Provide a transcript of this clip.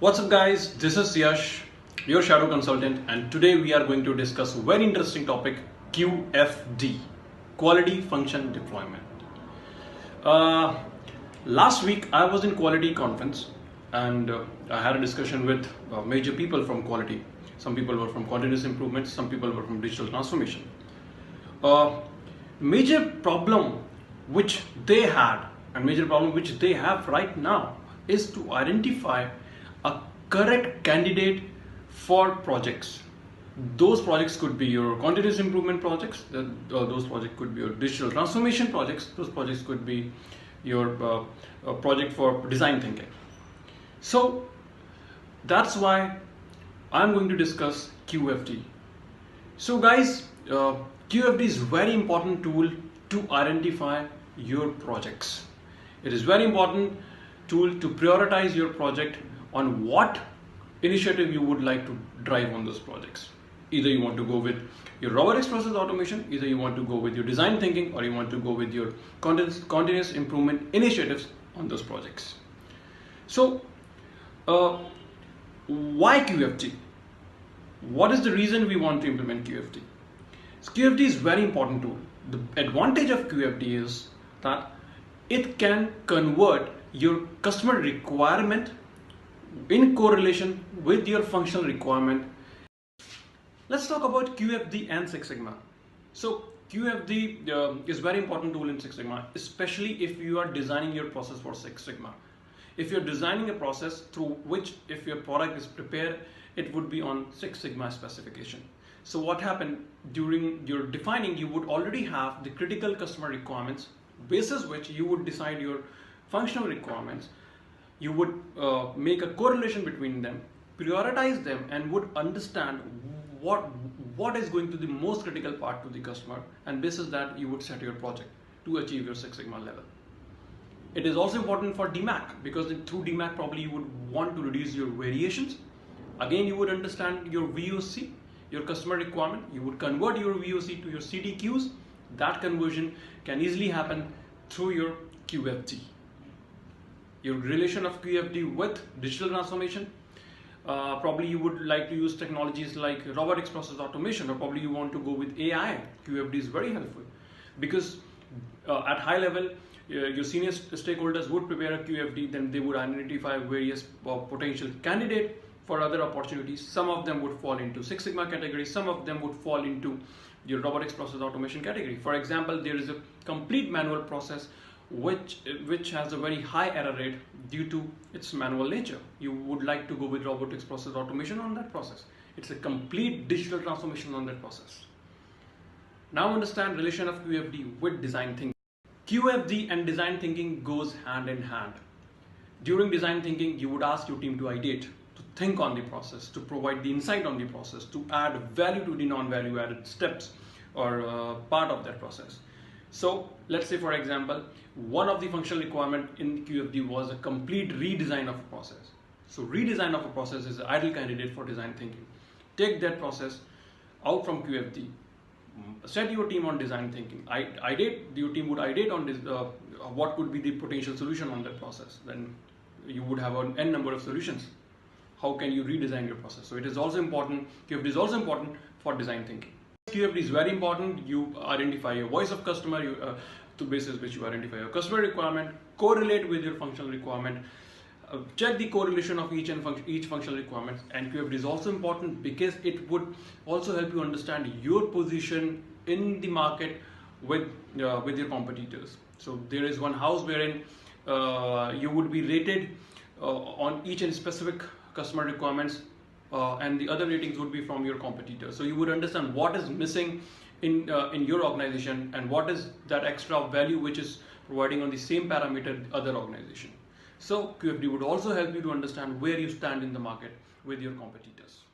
What's up guys, this is Yash, your shadow consultant, and today we are going to discuss a very interesting topic, QFD, Quality Function Deployment. Uh, Last week I was in quality conference and I had a discussion with major people from quality. Some people were from continuous improvement, some people were from digital transformation. Major problem which they had and major problem which they have right now is to identify a correct candidate for projects. Those projects could be your continuous improvement projects, those projects could be your digital transformation projects, those projects could be your project for design thinking. So that's why I'm going to discuss QFD. So guys, QFD is very important tool to identify your projects. It is very important tool to prioritize your project on what initiative you would like to drive on those projects. Either you want to go with your robotics process automation, either you want to go with your design thinking, or you want to go with your continuous improvement initiatives on those projects. So why QFD? What is the reason we want to implement QFD? So QFD is very important tool. The advantage of QFD is that it can convert your customer requirement in correlation with your functional requirement. Let's talk about QFD and Six Sigma. So QFD is very important tool in Six Sigma, especially if you are designing your process for Six Sigma. If you're designing a process through which, if your product is prepared, it would be on Six Sigma specification. So what happened during your defining, you would already have the critical customer requirements, basis which you would decide your functional requirements. You would make a correlation between them, prioritize them, and would understand what is going to be the most critical part to the customer, and basis that you would set your project to achieve your Six Sigma level. It is also important for DMAC because through DMAC probably you would want to reduce your variations. Again, you would understand your VOC, your customer requirement. You would convert your VOC to your CTQs. That conversion can easily happen through your QFD. Your relation of QFD with digital transformation. Probably you would like to use technologies like robotics process automation, or probably you want to go with AI. QFD is very helpful because at high level, your senior stakeholders would prepare a QFD, then they would identify various potential candidates for other opportunities. Some of them would fall into Six Sigma category, some of them would fall into your robotics process automation category. For example, there is a complete manual process which has a very high error rate due to its manual nature. You would like to go with robotics process automation on that process. It's a complete digital transformation on that process. Now understand relation of QFD with design thinking. QFD and design thinking goes hand in hand. During design thinking, you would ask your team to ideate, to think on the process, to provide the insight on the process, to add value to the non-value added steps or part of that process. So let's say, for example, one of the functional requirement in QFD was a complete redesign of a process. So redesign of a process is an ideal candidate for design thinking. Take that process out from QFD, set your team on design thinking. Your team would ideate on this, what could be the potential solution on that process. Then you would have an n number of solutions. How can you redesign your process? So it is also important, QFD is also important for design thinking. QFD is very important. You identify your voice of customer, to basis which you identify your customer requirement, correlate with your functional requirement, check the correlation of each functional requirement. And QFD is also important because it would also help you understand your position in the market with your competitors. So there is one house wherein you would be rated on each and specific customer requirements, and the other ratings would be from your competitors. So you would understand what is missing in your organization and what is that extra value which is providing on the same parameter other organization. So QFD would also help you to understand where you stand in the market with your competitors.